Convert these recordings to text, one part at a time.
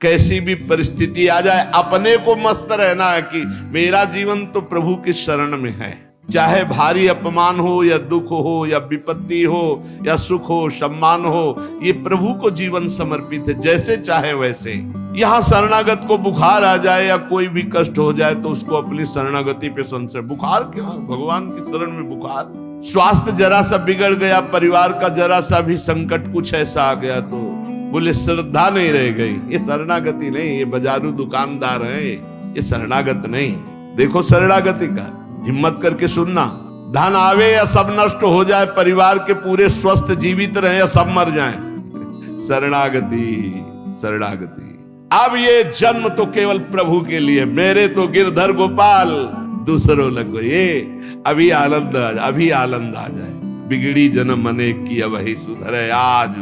कैसी भी परिस्थिति आ जाए अपने को मस्त रहना है कि मेरा जीवन तो प्रभु की शरण में है। चाहे भारी अपमान हो या दुख हो या विपत्ति हो या सुख हो सम्मान हो, ये प्रभु को जीवन समर्पित है, जैसे चाहे वैसे। यहाँ शरणागत को बुखार आ जाए या कोई भी कष्ट हो जाए तो उसको अपनी शरणागति पे संशय। बुखार क्या, भगवान की शरण में बुखार। स्वास्थ्य जरा सा बिगड़ गया, परिवार का जरा सा भी संकट कुछ ऐसा आ गया तो बोले श्रद्धा नहीं रह गई। ये शरणागति नहीं, ये बाजारू दुकानदार है, ये शरणागत नहीं। देखो शरणागति का हिम्मत करके सुनना। धन आवे या सब नष्ट हो जाए, परिवार के पूरे स्वस्थ जीवित रहे या सब मर जाएं, शरणागति शरणागति। अब ये जन्म तो केवल प्रभु के लिए, मेरे तो गिरधर गोपाल दूसरों लगो। ये अभी आनंद आ जाए। बिगड़ी जन्म अनेक की अब ही सुधरे, आज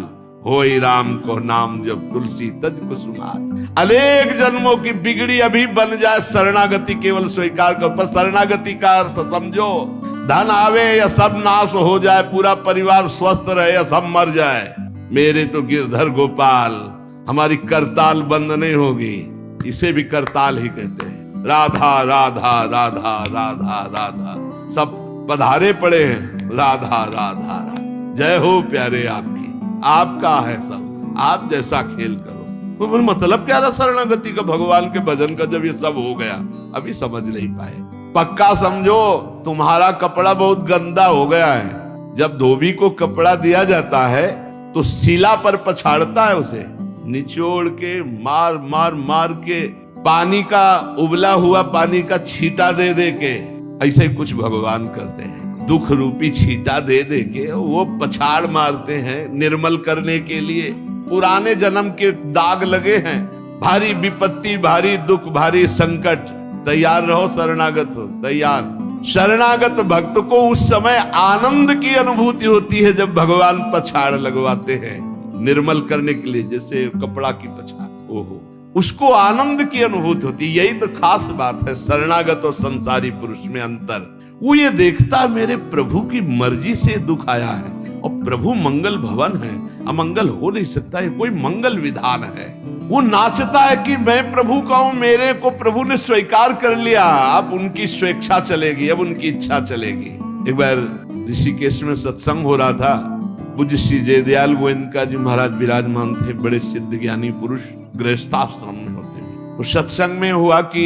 होई राम को नाम जब तुलसी तज कुसुमार। अनेक जन्मों की बिगड़ी अभी बन जाए, शरणागति केवल स्वीकार कर। पर शरणागति का अर्थ समझो, धन आवे या सब नाश हो जाए, पूरा परिवार स्वस्थ रहे या सब मर जाए, मेरे तो गिरधर गोपाल। हमारी करताल बंद नहीं होगी, इसे भी करताल ही कहते हैं। राधा राधा राधा राधा राधा, सब पधारे पड़े हैं, राधा राधा राधा। जय हो प्यारे आपकी, आपका है सब, आप जैसा खेल करो। तो मतलब क्या रहा शरणागति का, भगवान के भजन का, जब ये सब हो गया अभी समझ नहीं पाए। पक्का समझो तुम्हारा कपड़ा बहुत गंदा हो गया है। जब धोबी को कपड़ा दिया जाता है तो शिला पर पछाड़ता है, उसे निचोड़ के मार मार मार के पानी का, उबला हुआ पानी का छींटा दे दे के, ऐसे ही कुछ भगवान करते हैं। दुख रूपी छींटा दे दे के वो पछाड़ मारते हैं निर्मल करने के लिए। पुराने जन्म के दाग लगे हैं, भारी विपत्ति, भारी दुख, भारी संकट, तैयार रहो, शरणागत हो, तैयार। शरणागत भक्त को उस समय आनंद की अनुभूति होती है जब भगवान पछाड़ लगवाते हैं निर्मल करने के लिए, जैसे कपड़ा की पछाड़। ओहो, उसको आनंद की अनुभूति होती है। यही तो खास बात है शरणागत और संसारी पुरुष में अंतर। वो ये देखता मेरे प्रभु की मर्जी से दुख आया है और प्रभु मंगल भवन है, अमंगल हो नहीं सकता, ये कोई मंगल विधान है। वो नाचता है कि मैं प्रभु का हूं, मेरे को प्रभु ने स्वीकार कर लिया, अब उनकी स्वेच्छा चलेगी, अब उनकी इच्छा चलेगी। एक बार ऋषिकेश में सत्संग हो रहा था, पूज्य श्री जयदयाल गोविंद जी महाराज विराजमान थे, बड़े सिद्ध ज्ञानी पुरुष, गृहस्थाश्रम में होते हैं। तो सत्संग में हुआ कि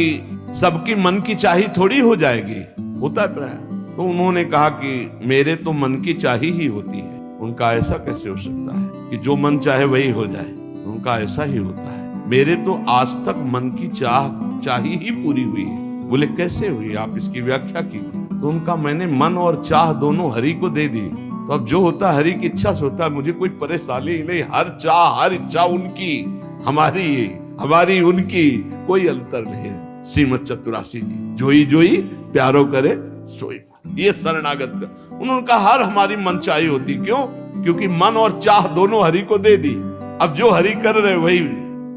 सबकी मन की चाही थोड़ी हो जाएगी, होता है प्राय। तो उन्होंने कहा कि मेरे तो मन की चाही ही होती है। उनका ऐसा कैसे हो सकता है कि जो मन चाहे वही हो जाए? उनका ऐसा ही होता है, मेरे तो आज तक मन की चाही ही पूरी हुई है। बोले कैसे हुई, आप इसकी व्याख्या कीजिए। तो उनका मैंने मन और चाह दोनों हरि को दे दी, तो अब जो होता हरि की इच्छा से होता है, मुझे कोई परेशानी ही नहीं। हर चाह हर इच्छा उनकी, हमारी उनकी, कोई अंतर नहीं है। श्रीमद चतुरासी जी, जोई जोई प्यारो करे सोई। ये शरणागत का उन्होंने कहा हर हमारी मन चाही होती। क्यों? क्योंकि मन और चाह दोनों हरि को दे दी। अब जो हरि कर रहे वही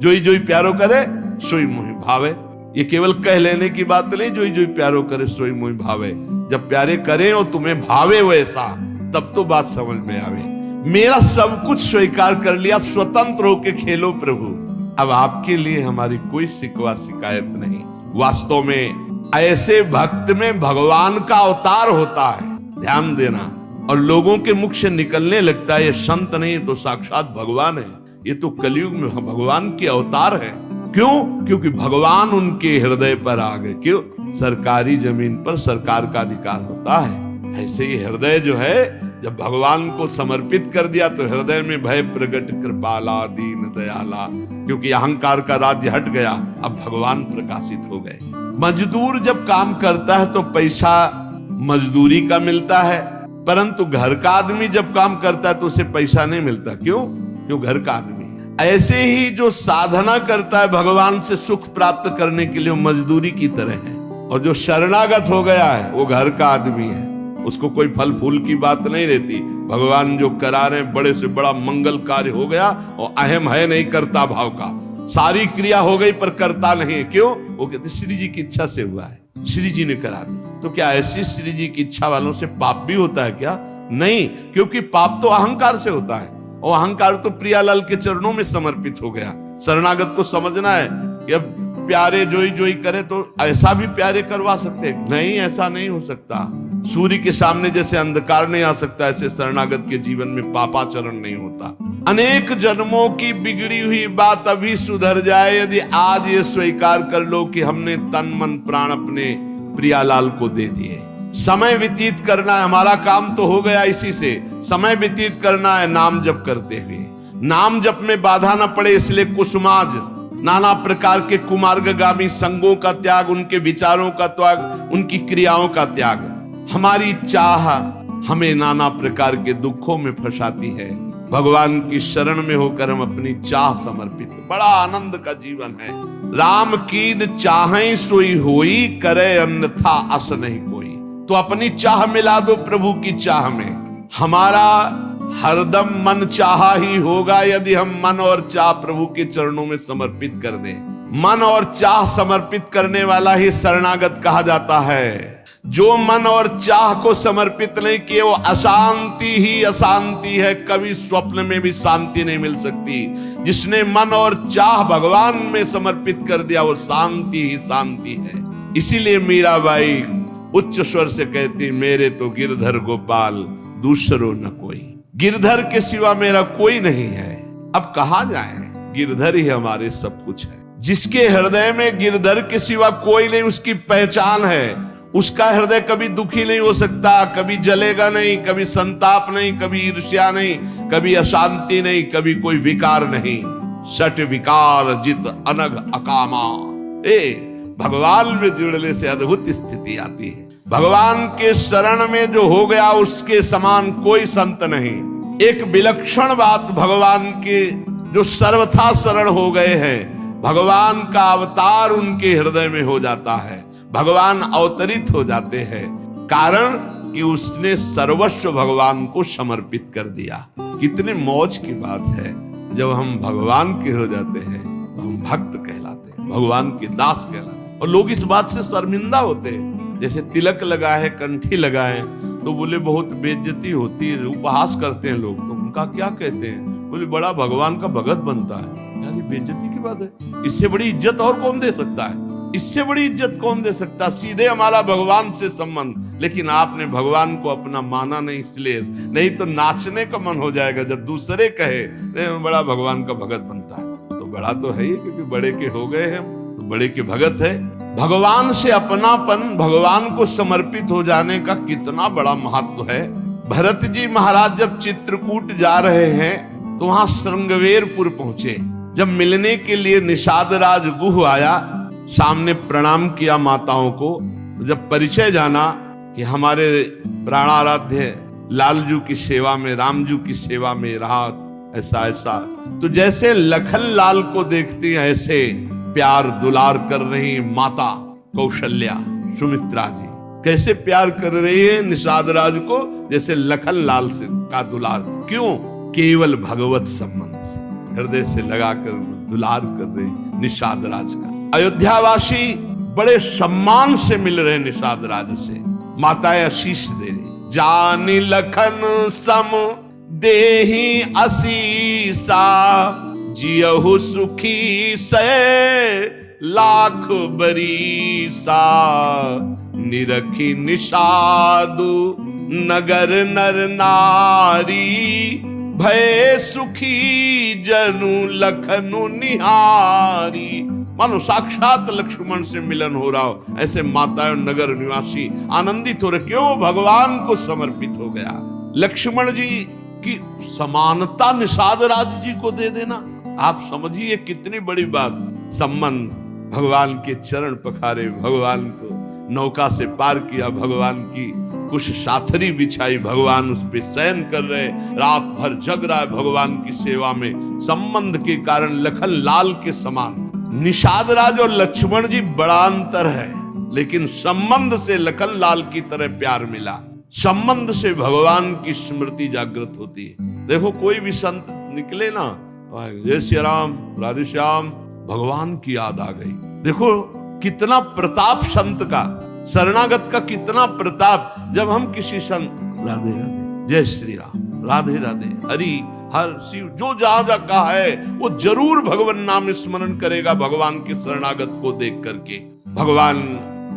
जोई जोई प्यारो करे सोई मोहि भावे। ये केवल कह लेने की बात नहीं, जोई जोई प्यारो करे सोई मोहि भावे। जब प्यारे करें और तुम्हें भावे वैसा, तब तो बात समझ में आवे। मेरा सब कुछ स्वीकार कर लिया, अब स्वतंत्र होके खेलो प्रभु। अब आपके लिए हमारी कोई शिकवा शिकायत नहीं। वास्तव में ऐसे भक्त में भगवान का अवतार होता है, ध्यान देना। और लोगों के मुख से निकलने लगता है ये संत नहीं तो साक्षात भगवान है, ये तो कलयुग में भगवान के अवतार है। क्यों? क्योंकि भगवान उनके हृदय पर आ गए। क्यों? सरकारी जमीन पर सरकार का अधिकार होता है। ऐसे ही हृदय जो है जब भगवान को समर्पित कर दिया तो हृदय में भय प्रगट कृपाला दीन दयाला, क्योंकि अहंकार का राज्य हट गया, अब भगवान प्रकाशित हो गए। मजदूर जब काम करता है तो पैसा मजदूरी का मिलता है, परंतु घर का आदमी जब काम करता है तो उसे पैसा नहीं मिलता। क्यों? क्यों? घर का आदमी। ऐसे ही जो साधना करता है भगवान से सुख प्राप्त करने के लिए, मजदूरी की तरह है। और जो शरणागत हो गया है वो घर का आदमी है, उसको कोई फल फूल की बात नहीं रहती। भगवान जो करा रहे बड़े से बड़ा मंगल कार्य हो गया और अहम है नहीं करता भाव का, सारी क्रिया हो गई पर करता नहीं। क्यों? वो कहते श्री जी की इच्छा से हुआ है, श्री जी ने करा दी। तो क्या ऐसी श्री जी की इच्छा वालों से पाप भी होता है क्या? नहीं, क्योंकि पाप तो अहंकार से होता है और अहंकार तो प्रियालाल के चरणों में समर्पित हो गया। शरणागत को समझना है कि अब प्यारे जोई जोई करे तो ऐसा भी प्यारे करवा सकते हैं? नहीं, ऐसा नहीं हो सकता। सूर्य के सामने जैसे अंधकार नहीं आ सकता, ऐसे शरणागत के जीवन में पापाचरण नहीं होता। अनेक जन्मों की बिगड़ी हुई बात अभी सुधर जाए यदि आज ये स्वीकार कर लो कि हमने तन मन प्राण अपने प्रियालाल को दे दिए। समय व्यतीत करना है, हमारा काम तो हो गया इसी से। समय व्यतीत करना है नाम जप करते हुए। नाम जप में बाधा न पड़े इसलिए कुसुमाज, नाना प्रकार के कुमार्गगामी संगों का त्याग, उनके विचारों का त्याग, उनकी क्रियाओं का त्याग। हमारी चाह हमें नाना प्रकार के दुखों में फंसाती है। भगवान की शरण में होकर हम अपनी चाह समर्पित, बड़ा आनंद का जीवन है। राम कीन चाहें सोई होई, करे अन्यथा अस नहीं कोई। तो अपनी चाह मिला दो प्रभु की चाह में। हमारा हरदम मन चाहा ही होगा यदि हम मन और चाह प्रभु के चरणों में समर्पित कर दें। मन और चाह समर्पित करने वाला ही शरणागत कहा जाता है। जो मन और चाह को समर्पित नहीं किए वो अशांति ही अशांति है, कभी स्वप्न में भी शांति नहीं मिल सकती। जिसने मन और चाह भगवान में समर्पित कर दिया वो शांति ही शांति है। इसीलिए मीराबाई उच्च स्वर से कहती, मेरे तो गिरधर गोपाल दूसरो न कोई। गिरधर के सिवा मेरा कोई नहीं है। अब कहां जाए, गिरधर ही हमारे सब कुछ है। जिसके हृदय में गिरधर के सिवा कोई नहीं, उसकी पहचान है। उसका हृदय कभी दुखी नहीं हो सकता, कभी जलेगा नहीं, कभी संताप नहीं, कभी ईर्ष्या नहीं, कभी अशांति नहीं, कभी कोई विकार नहीं। सट विकार जित अनग अकामा। भगवान में जुड़ने से अद्भुत स्थिति आती है। भगवान के शरण में जो हो गया उसके समान कोई संत नहीं। एक विलक्षण बात, भगवान के जो सर्वथा शरण हो गए हैं, भगवान का अवतार उनके हृदय में हो जाता है। भगवान अवतरित हो जाते हैं, कारण कि उसने सर्वस्व भगवान को समर्पित कर दिया। कितने मौज की बात है, जब हम भगवान के हो जाते हैं तो हम भक्त कहलाते हैं, भगवान के दास कहलाते हैं। और लोग इस बात से शर्मिंदा होते हैं। जैसे तिलक लगाए है, कंठी लगाए तो बोले बहुत बेइज्जती होती है, उपहास करते हैं लोग। तो उनका क्या कहते हैं, बोले बड़ा भगवान का भगत बनता है। यार ये बेइज्जती की बात है। इससे बड़ी इज्जत और कौन दे सकता है? इससे बड़ी इज्जत कौन दे सकता? सीधे हमारा भगवान से संबंध। लेकिन आपने भगवान को अपना माना नहीं, इसलिए नहीं तो नाचने का मन हो जाएगा जब दूसरे कहे बड़ा भगवान का भगत बनता है। तो बड़ा तो है ही, क्योंकि बड़े के हो गए हैं तो बड़े के भगत है। भगवान से अपनापन, भगवान को समर्पित हो जाने का कितना बड़ा महत्व है। भरत जी महाराज जब चित्रकूट जा रहे हैं तो वहां श्रृंगवेरपुर पहुंचे। जब मिलने के लिए निषाद राज गुह आया, सामने प्रणाम किया माताओं को। जब परिचय जाना कि हमारे प्राणाराध्य लालजू की सेवा में, रामजू की सेवा में रहा, ऐसा ऐसा, तो जैसे लखन लाल को देखती है ऐसे प्यार दुलार कर रही माता कौशल्या सुमित्रा जी। कैसे प्यार कर रही है निषाद राज को, जैसे लखन लाल से का दुलार। क्यों? केवल भगवत संबंध से, हृदय से लगाकर दुलार कर रहे निषाद राज का। अयोध्यावासी बड़े सम्मान से मिल रहे निषाद राज से। माताएं आशीष दे रही, जानी लखन सम देही आशीषा, जियहु सुखी से लाख बरीसा, निरखी निषादु नगर नर नारी, भय सुखी जनु लखनु निहारी। मानो साक्षात लक्ष्मण से मिलन हो रहा हो, ऐसे माताएं नगर निवासी आनंदित हो रहे। क्यों? भगवान को समर्पित हो गया। लक्ष्मण जी की समानता निषाद राज जी को दे देना, आप समझिए कितनी बड़ी बात। संबंध, भगवान के चरण पखारे, भगवान को नौका से पार किया, भगवान की कुछ साथरी बिछाई, भगवान उस पे शयन कर रहे, रात भर जग रहा है भगवान की सेवा में। संबंध के कारण लखन लाल के समान। निषाद राज और लक्ष्मण जी बड़ा अंतर है, लेकिन संबंध से लखन लाल की तरह प्यार मिला। संबंध से भगवान की स्मृति जागृत होती है। देखो कोई भी संत निकले ना, जय श्री राम, राधे श्याम, भगवान की याद आ गई। देखो कितना प्रताप संत का, शरणागत का कितना प्रताप। जब हम किसी संत, राधे राधे, जय श्री राम, राधे राधे, हरि हर शिव जो जहां जहां कहा है वो जरूर भगवान नाम स्मरण करेगा। भगवान के शरणागत को देख करके भगवान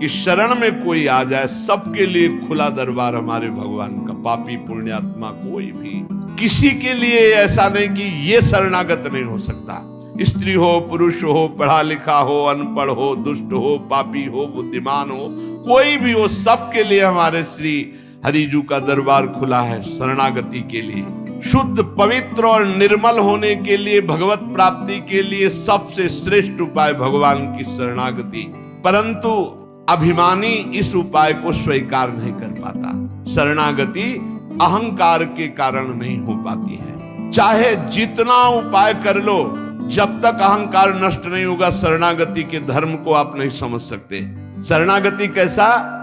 की शरण में कोई आ जाए, सबके लिए खुला दरबार हमारे भगवान का। पापी पुण्यात्मा कोई भी, किसी के लिए ऐसा नहीं कि ये शरणागत नहीं हो सकता। स्त्री हो, पुरुष हो, पढ़ा लिखा हो, अनपढ़ हो, दुष्ट हो, पापी हो, बुद्धिमान हो, कोई भी हो, सबके लिए हमारे श्री हरिजू का दरबार खुला है शरणागति के लिए। शुद्ध, पवित्र और निर्मल होने के लिए, भगवत प्राप्ति के लिए सबसे श्रेष्ठ उपाय भगवान की शरणागति। परंतु अभिमानी इस उपाय को स्वीकार नहीं कर पाता। शरणागति अहंकार के कारण नहीं हो पाती है। चाहे जितना उपाय कर लो, जब तक अहंकार नष्ट नहीं होगा शरणागति के धर्म को आप नहीं समझ सकते। शरणागति कैसा?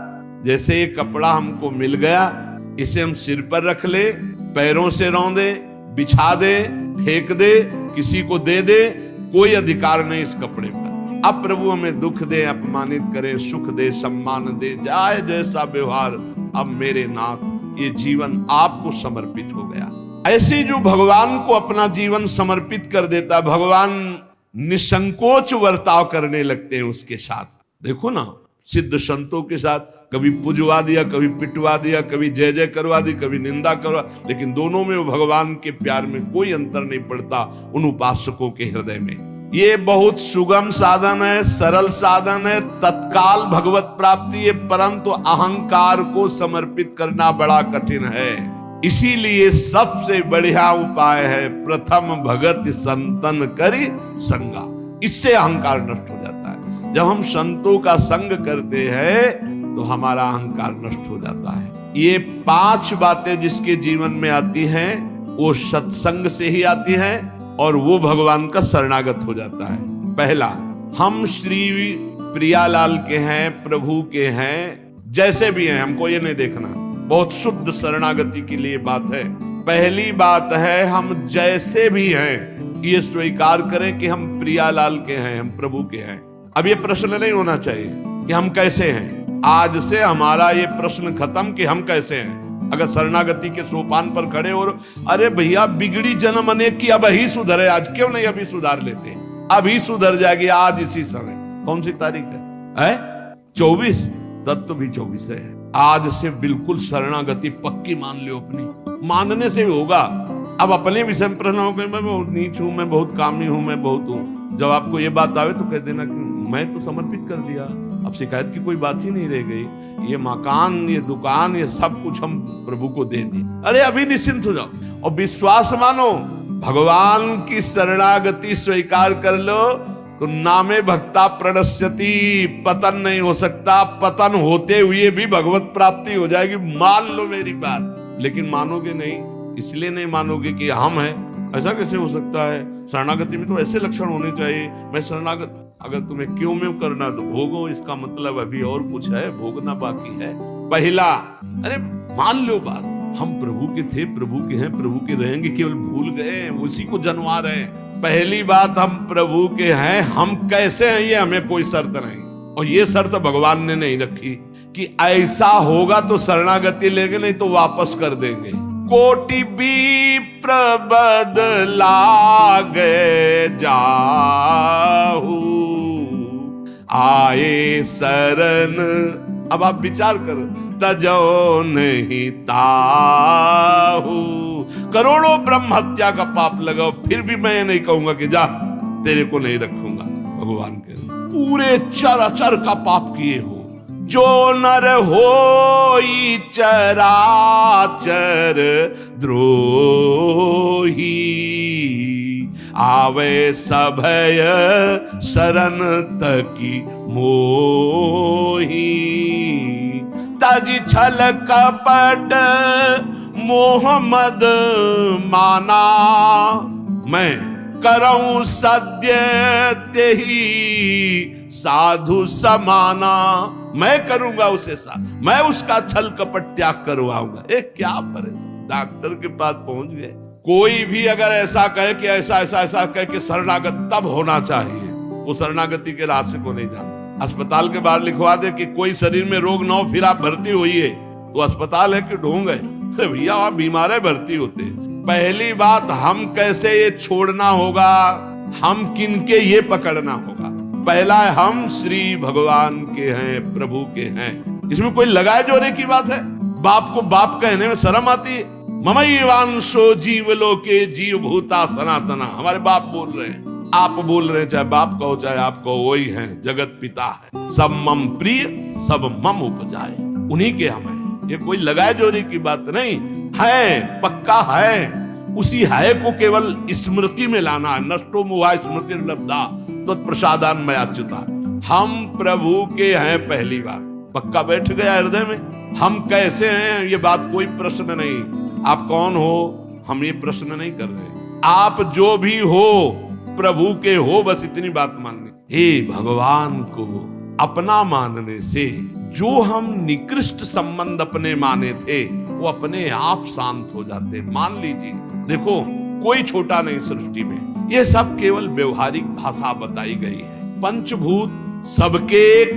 जैसे ये कपड़ा हमको मिल गया, इसे हम सिर पर रख ले, पैरों से रौंदे, बिछा दे, फेंक दे, किसी को दे दे, कोई अधिकार नहीं इस कपड़े पर। अब प्रभु हमें दुख दे, अपमानित करे, सुख दे, सम्मान दे, जाए जैसा व्यवहार, अब मेरे नाथ ये जीवन आपको समर्पित हो गया। ऐसे जो भगवान को अपना जीवन समर्पित कर देता, भगवान निसंकोच वर्ताव करने लगते हैं उसके साथ। देखो ना, सिद्ध संतों के साथ कभी पुजवा दिया, कभी पिटवा दिया, कभी जय जय करवा दी, कभी निंदा करवा, लेकिन दोनों में भगवान के प्यार में कोई अंतर नहीं पड़ता उन उपासकों के हृदय में। ये बहुत सुगम साधन है, सरल साधन है, तत्काल भगवत प्राप्ति है, परंतु अहंकार को समर्पित करना बड़ा कठिन है। इसीलिए सबसे बढ़िया उपाय है प्रथम भगत संतन करी संगा। इससे अहंकार नष्ट हो जाता है। जब हम संतों का संग करते हैं तो हमारा अहंकार नष्ट हो जाता है। ये 5 बातें जिसके जीवन में आती हैं वो सत्संग से ही आती हैं और वो भगवान का शरणागत हो जाता है। पहला, हम श्री प्रियालाल के हैं, प्रभु के हैं, जैसे भी हैं, हमको ये नहीं देखना। बहुत शुद्ध शरणागति के लिए बात है। पहली बात है हम जैसे भी हैं ये स्वीकार करें कि हम प्रियालाल के हैं, हम प्रभु के हैं। अब ये प्रश्न नहीं होना चाहिए कि हम कैसे हैं। आज से हमारा ये प्रश्न खत्म कि हम कैसे हैं। अगर शरणागति के सोपान पर खड़े और अरे भैया बिगड़ी जन्म अनेक की, अब ही सुधरे, आज क्यों नहीं अभी सुधार लेते, अभी सुधर जाएगी आज इसी समय। कौन सी तारीख है? 24। तत्व भी 24 है। आज से बिल्कुल शरणागति पक्की मान लो अपनी। मानने से होगा। अब अपने विषय में प्रश्न हो गए, मैं बहुत नीच हूं, मैं बहुत कामी हूं, मैं बहुत हूं। जब आपको ये बात आवे तो कह देना कि मैं तो समर्पित कर दिया, अब शिकायत की कोई बात ही नहीं रह गई। ये मकान, ये दुकान, ये सब कुछ हम प्रभु को दे दिए। अरे अभी निश्चिंत हो जाओ और विश्वास मानो, भगवान की शरणागति स्वीकार कर लो तो नामे भक्ता प्रणश्यति, पतन नहीं हो सकता। पतन होते हुए भी भगवत प्राप्ति हो जाएगी। मान लो मेरी बात। लेकिन मानोगे नहीं, इसलिए नहीं मानोगे कि हम हैं। ऐसा कैसे हो सकता है? शरणागति में तो ऐसे लक्षण होने चाहिए। मैं शरणागत, अगर तुम्हें क्यों में करना तो भोगो, इसका मतलब अभी और कुछ है, भोगना बाकी है। पहला, अरे मान लो बात, हम प्रभु के थे, प्रभु के हैं, प्रभु के रहेंगे, केवल भूल गए, उसी को जनवा रहे हैं। पहली बात, हम प्रभु के हैं, हम कैसे हैं ये हमें कोई शर्त नहीं। और ये शर्त भगवान ने नहीं रखी कि ऐसा होगा तो शरणागति लेंगे, नहीं तो वापस कर देंगे। कोटि विप्र बदला गए जाहू, आए शरण। अब आप विचार करो, तजो नहीं ताहू। करोड़ों ब्रह्म हत्या का पाप लगाओ, फिर भी मैं नहीं कहूंगा कि जा तेरे को नहीं रखूंगा। भगवान के पूरे चराचर का पाप किए हो, जो नर होई चराचर द्रोही, आवे सभय शरण तकी मोही। तज छल कपट मोहम्मद माना, मैं करऊं सद्य तेही साधु समाना। मैं करूंगा उसे साथ, मैं उसका छल कपट त्याग करवाऊंगा। क्या परेशान। डॉक्टर के पास पहुंच गए। कोई भी अगर ऐसा कहे कि ऐसा ऐसा ऐसा कहे कि शरणागत तब होना चाहिए, वो शरणागति के रास्ते को नहीं जानता। अस्पताल के बाहर लिखवा दे कि कोई शरीर में रोग न हो फिर आप भर्ती होइए, तो अस्पताल है कि ढोंग है? अरे भैया, आप बीमार है भर्ती होते। पहली बात, हम कैसे ये छोड़ना होगा, हम किनके ये पकड़ना होगा। पहला है, हम श्री भगवान के हैं, प्रभु के हैं। इसमें कोई लगाए जोड़े की बात है? बाप को बाप कहने में शर्म आती है। ममैवांशो जीवलोके जीव भूता सनातना, हमारे बाप बोल रहे हैं, आप बोल रहे हैं, चाहे बाप कहो चाहे आप कहो, वही हैं, जगत पिता है। सब मम प्रिय सब मम उपजाए, उन्हीं के हम हैं। ये कोई लगाए जोड़े की बात नहीं है, पक्का है। उसी है को केवल स्मृति में लाना है। नष्टो मुहा स्मृति लब्धा तत्प्रसादान मयाच्युता। हम प्रभु के हैं, पहली बात पक्का बैठ गया हृदय में। हम कैसे हैं ये बात कोई प्रश्न नहीं। आप कौन हो हम ये प्रश्न नहीं कर रहे। आप जो भी हो प्रभु के हो, बस इतनी बात माननी। हे भगवान को अपना मानने से जो हम निकृष्ट संबंध अपने माने थे वो अपने आप शांत हो जाते। मान लीजिए, देखो कोई छोटा नहीं सृष्टि में, ये सब केवल व्यवहारिक भाषा बताई गई है। पंचभूत सबके एक,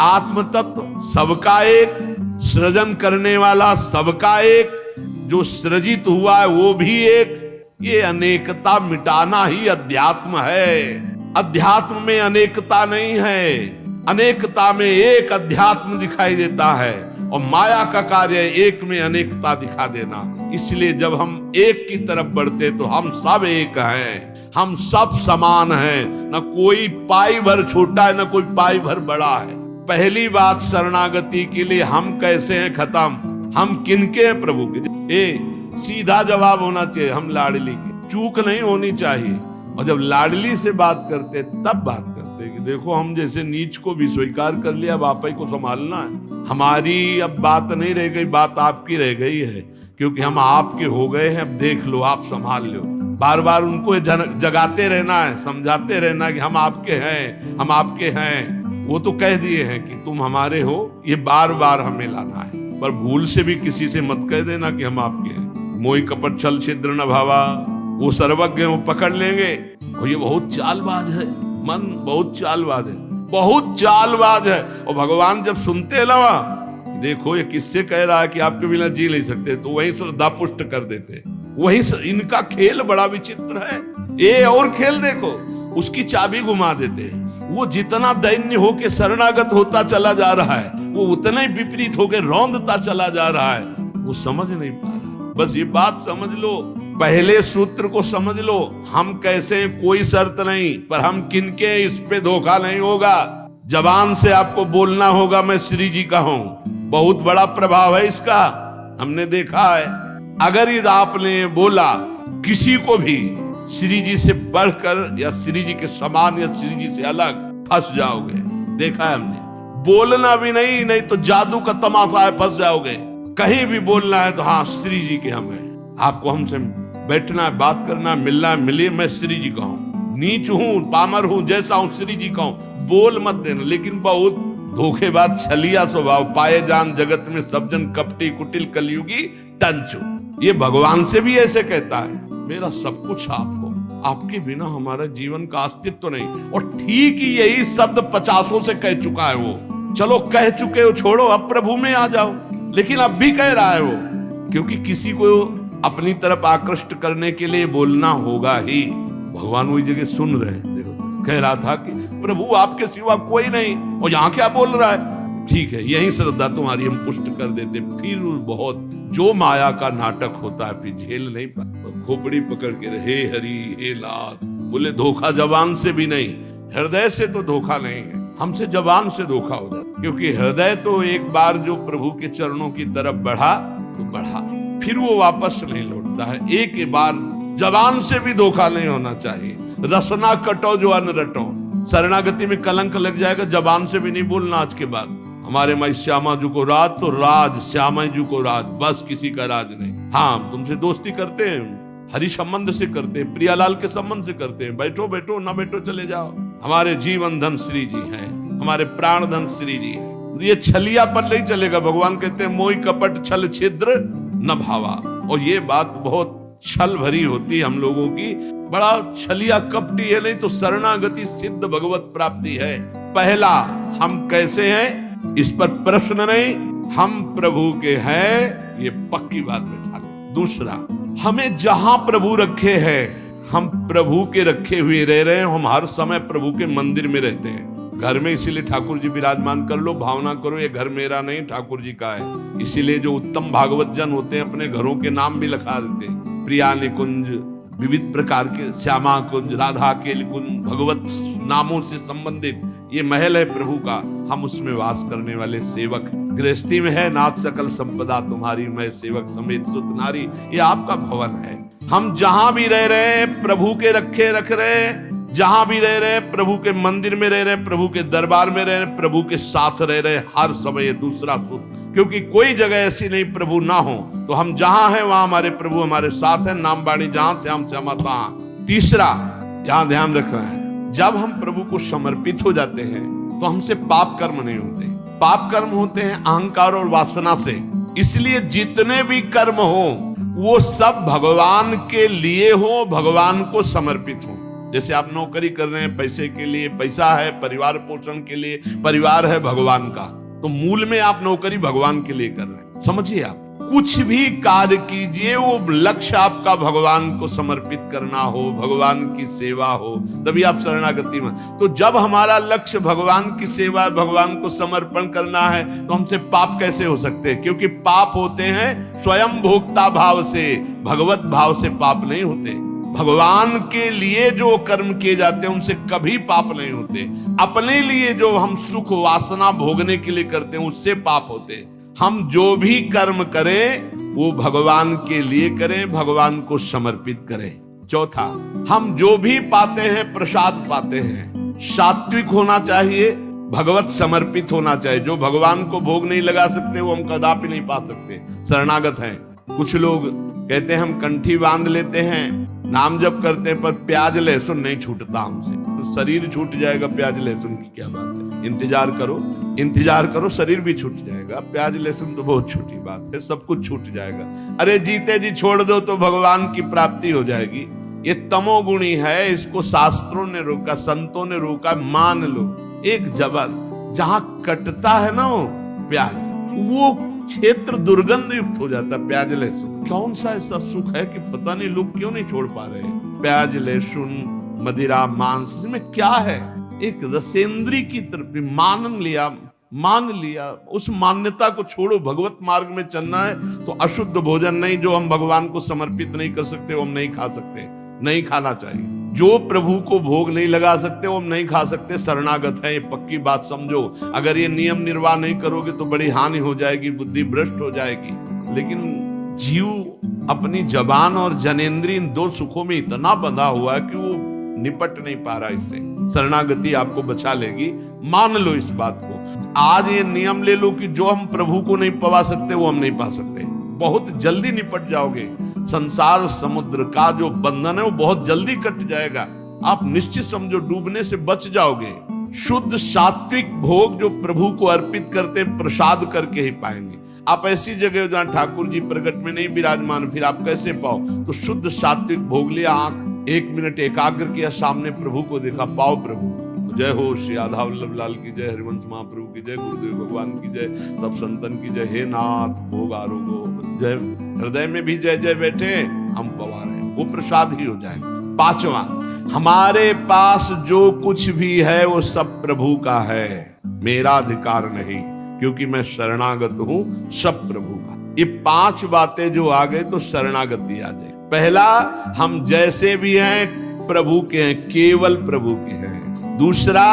आत्म तत्व सबका एक, सृजन करने वाला सबका एक, जो सृजित हुआ है वो भी एक। ये अनेकता मिटाना ही अध्यात्म है। अध्यात्म में अनेकता नहीं है, अनेकता में एक अध्यात्म दिखाई देता है। और माया का कार्य एक में अनेकता दिखा देना। इसलिए जब हम एक की तरफ बढ़ते तो हम सब एक हैं, हम सब समान हैं। न कोई पाई भर छोटा है, न कोई पाई भर बड़ा है। पहली बात, शरणागति के लिए हम कैसे हैं खत्म, हम किनके हैं, प्रभु के। सीधा जवाब होना चाहिए, हम लाडली के। चूक नहीं होनी चाहिए। और जब लाडली से बात करते तब बात करते कि देखो हम जैसे नीच को भी स्वीकार कर लिया, अब आप ही को संभालना है। हमारी अब बात नहीं रह गई, बात आपकी रह गई है, क्योंकि हम आपके हो गए हैं। अब देख लो, आप संभाल लो। बार बार उनको जगाते रहना है, समझाते रहना कि हम आपके हैं, हम आपके हैं। वो तो कह दिए हैं कि तुम हमारे हो, ये बार बार हमें लाना है। पर भूल से भी किसी से मत कह देना कि हम आपके हैं। मोहि कपट छल छिद्र न भावा, वो सर्वज्ञ, वो पकड़ लेंगे। और ये बहुत चालबाज है, मन बहुत चालबाज है, बहुत चालबाज है। और भगवान जब सुनते ना, देखो ये किससे कह रहा है कि आपके बिना जी नहीं सकते, तो वहीं श्रद्धा पुष्ट कर देते। वहीं इनका खेल बड़ा विचित्र है। ये और खेल देखो, उसकी चाबी घुमा देते हैं। वो जितना दैन्य होके शरणागत होता चला जा रहा है, वो उतना ही विपरीत होके रौंदता चला जा रहा है। वो समझ नहीं पा रहा। बस ये बात समझ लो, पहले सूत्र को समझ लो। हम कैसे हैं कोई शर्त नहीं, पर हम किनके, इस पे धोखा नहीं होगा। जबान से आपको बोलना होगा मैं श्री जी का हूं। बहुत बड़ा प्रभाव है इसका, हमने देखा है। अगर ये आपने बोला किसी को भी श्री जी से बढ़कर या श्री जी के समान या श्री जी से अलग, फंस जाओगे। देखा है हमने। बोलना भी नहीं, नहीं तो जादू का तमाशा है, फंस जाओगे। कहीं भी बोलना है तो हाँ श्री जी के हम हैं, आपको हमसे बैठना है, बात करना है, मिलना है, मिलिए, मैं श्री जी का हूं, नीच हूं, पामर हूं, जैसा हूं श्री जी का हूं। बोल मत देना। लेकिन बहुत धोखेबाज छलिया स्वभाव, पाए जान जगत में सब जन कपटी कुटिल कलयुगी टंचू। ये भगवान से भी ऐसे कहता है, मेरा सब कुछ आप हो, आपके बिना हमारा जीवन का अस्तित्व नहीं। और ठीक ही यही शब्द 50 से कह चुका है वो। चलो कह चुके हो, छोड़ो, अब प्रभु में आ जाओ। लेकिन अब भी कह रहा है वो, क्योंकि किसी को अपनी तरफ आकृष्ट करने के लिए बोलना होगा ही। भगवान वही जगह सुन रहे हैं। देखो कह रहा था कि प्रभु आपके सिवा कोई नहीं, और यहाँ क्या बोल रहा है। ठीक है, यही श्रद्धा तुम्हारी हम पुष्ट कर देते। फिर बहुत जो माया का नाटक होता है फिर झेल नहीं पाता, खोपड़ी पकड़ के हे हरि हे लाल बोले। धोखा जबान से भी नहीं, हृदय से तो धोखा नहीं है, हमसे जबान से धोखा हो जाता। क्योंकि हृदय तो एक बार जो प्रभु के चरणों की तरफ बढ़ा तो बढ़ा, फिर वो वापस नहीं लौटता है। एक बार जबान से भी धोखा नहीं होना चाहिए। रसना कटो जो अन्न रटो, शरणागति में कलंक लग जाएगा। जबान से भी नहीं बोलना आज के बाद, हमारे माई श्यामा जी को राज तो राज, श्यामा जी को राज, बस किसी का राज नहीं। हाँ तुमसे दोस्ती करते हैं, हरि संबंध से करते हैं, प्रियालाल के संबंध से करते हैं। बैठो बैठो, ना बैठो चले जाओ। हमारे जीवन धन श्री जी हैं, हमारे प्राण धन श्री जी है। ये छलिया पर नहीं चलेगा। भगवान कहते हैं मोहि कपट छल छिद्र न भावा। और ये बात बहुत छल भरी होती है हम लोगों की, बड़ा छलिया कपटी है। नहीं तो शरणागति सिद्ध भगवत प्राप्ति है। पहला, हम कैसे हैं इस पर प्रश्न नहीं, हम प्रभु के हैं, ये पक्की बात बैठा ले। दूसरा, हमें जहां प्रभु रखे हैं, हम प्रभु के रखे हुए रह रहे हैं। हम हर समय प्रभु के मंदिर में रहते हैं, घर में। इसीलिए ठाकुर जी विराजमान कर लो, भावना करो ये घर मेरा नहीं ठाकुर जी का है। इसीलिए जो उत्तम भागवत जन होते हैं अपने घरों के नाम भी लिखा देते हैं, प्रिया निकुंज, विविध प्रकार के श्यामा कुंज, राधा के कुंज, भगवत नामों से संबंधित ये महल है प्रभु का। हम उसमें वास करने वाले सेवक। गृहस्थी में है नाथ सकल संपदा तुम्हारी, मैं सेवक समेत सुत नारी, ये आपका भवन है। हम जहां भी रह रहे हैं प्रभु के रखे रख रहे हैं, जहां भी रह रहे हैं प्रभु के मंदिर में रह रहे हैं, प्रभु के दरबार में रह रहे हैं, प्रभु के साथ रह रहे हैं हर समय दूसरा सुख। क्योंकि कोई जगह ऐसी नहीं प्रभु ना हो, तो हम जहां हैं वहां हमारे प्रभु हमारे साथ है। नाम बाणी जहां श्याम श्यामा तहां। तीसरा यहां ध्यान रखना है, जब हम प्रभु को समर्पित हो जाते हैं तो हमसे पाप कर्म नहीं होते। पाप कर्म होते हैं अहंकार और वासना से। इसलिए जितने भी कर्म हो वो सब भगवान के लिए हो, भगवान को समर्पित हो। जैसे आप नौकरी कर रहे हैं पैसे के लिए, पैसा है परिवार पोषण के लिए, परिवार है भगवान का, तो मूल में आप नौकरी भगवान के लिए कर रहे हैं। समझिए, आप कुछ भी कार्य कीजिए वो लक्ष्य आपका भगवान को समर्पित करना हो, भगवान की सेवा हो, तभी आप शरणागति में। तो जब हमारा लक्ष्य भगवान की सेवा, भगवान को समर्पण करना है, तो हमसे पाप कैसे हो सकते हैं? क्योंकि पाप होते हैं स्वयं भोक्ता भाव से, भगवत भाव से पाप नहीं होते। भगवान के लिए जो कर्म किए जाते हैं उनसे कभी पाप नहीं होते। अपने लिए जो हम सुख वासना भोगने के लिए करते हैं उससे पाप होते हैं। हम जो भी कर्म करें वो भगवान के लिए करें, भगवान को समर्पित करें। चौथा, हम जो भी पाते हैं प्रसाद पाते हैं, सात्विक होना चाहिए, भगवत समर्पित होना चाहिए। जो भगवान को भोग नहीं लगा सकते वो हम कदापि नहीं पा सकते, शरणागत हैं। कुछ लोग कहते हैं हम कंठी बांध लेते हैं, नाम जप करते हैं, पर प्याज लहसुन नहीं छूटता हमसे। तो शरीर छूट जाएगा, प्याज लहसुन की क्या बात है? इंतजार करो, शरीर भी छूट जाएगा। प्याज लहसुन तो बहुत छोटी बात है, सब कुछ छूट जाएगा। अरे जीते जी छोड़ दो तो भगवान की प्राप्ति हो जाएगी। ये तमोगुणी है, इसको शास्त्रों ने रोका, संतों ने रोका। मान लो एक जबल जहां कटता है ना वो प्याज, वो क्षेत्र दुर्गंध युक्त हो जाता है। प्याज लहसुन कौन सा ऐसा सुख है कि पता नहीं लोग क्यों नहीं छोड़ पा रहे? प्याज लहसुन मदिरा मांस में क्या है? एक रसेंद्री की तरफ मान लिया। उस मान्यता को छोड़ो। भगवत मार्ग में चलना है तो अशुद्ध भोजन नहीं, जो हम भगवान को समर्पित नहीं कर सकते वो हम नहीं खा सकते, नहीं खाना चाहिए। जो प्रभु को भोग नहीं लगा सकते वो हम नहीं खा सकते, शरणागत है। ये पक्की बात समझो। अगर ये नियम निर्वाह नहीं करोगे तो बड़ी हानि हो जाएगी, बुद्धि भ्रष्ट हो जाएगी। लेकिन जीव अपनी जबान और जनेंद्री इन दो सुखों में इतना बंधा हुआ है कि वो निपट नहीं पा रहा इससे। शरणागति आपको बचा लेगी, मान लो इस बात को। आज ये नियम ले लो कि जो हम प्रभु को नहीं पा सकते वो हम नहीं पा सकते। बहुत जल्दी निपट जाओगे। संसार समुद्र का जो बंधन है वो बहुत जल्दी कट जाएगा। आप निश्चित समझो, डूबने से बच जाओगे। शुद्ध सात्विक भोग जो प्रभु को अर्पित करते हैं प्रसाद करके ही पाएंगे। आप ऐसी जगह जहां ठाकुर जी प्रगट में नहीं विराजमान, फिर आप कैसे पाओ? तो शुद्ध सात्विक भोग लिया, आंख 1 मिनट एकाग्र किया, सामने प्रभु को देखा, पाओ प्रभु। जय हो श्री राधा वल्लभ लाल की जय, हरिवंश महाप्रभु की जय, गुरुदेव भगवान की जय, सब संतन की जय। हे नाथ भोग आरोगो जय। हृदय में भी जय जय बैठे, हम पवार हैं, वो प्रसाद ही हो जाएगा। पांचवा, हमारे पास जो कुछ भी है वो सब प्रभु का है, मेरा अधिकार नहीं, क्योंकि मैं शरणागत हूं सब प्रभु का। ये 5 बातें जो आ गए तो शरणागति आ जाए। पहला, हम जैसे भी हैं प्रभु के हैं, केवल प्रभु के हैं। दूसरा,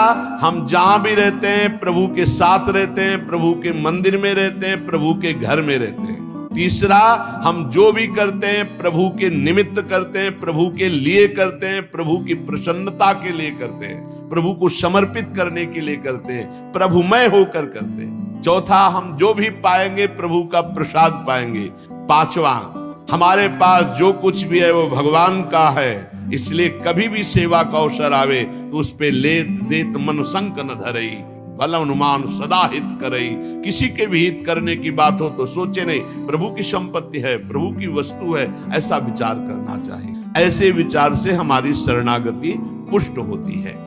हम जहां भी रहते हैं प्रभु के साथ रहते हैं, प्रभु के मंदिर में रहते हैं, प्रभु के घर में रहते हैं। तीसरा, हम जो भी करते हैं प्रभु के निमित्त करते हैं, प्रभु के लिए करते हैं, प्रभु की प्रसन्नता के लिए करते हैं, प्रभु को समर्पित करने के लिए करते हैं, प्रभुमय होकर करते हैं। चौथा, हम जो भी पाएंगे प्रभु का प्रसाद पाएंगे। पांचवा, हमारे पास जो कुछ भी है वो भगवान का है, इसलिए कभी भी सेवा का अवसर आवे तो उस पे लेत देत मनु संक न धरई, भल अनुमान सदा हित करई। किसी के भी हित करने की बात हो तो सोचे नहीं, प्रभु की संपत्ति है, प्रभु की वस्तु है, ऐसा विचार करना चाहिए। ऐसे विचार से हमारी शरणागति पुष्ट होती है।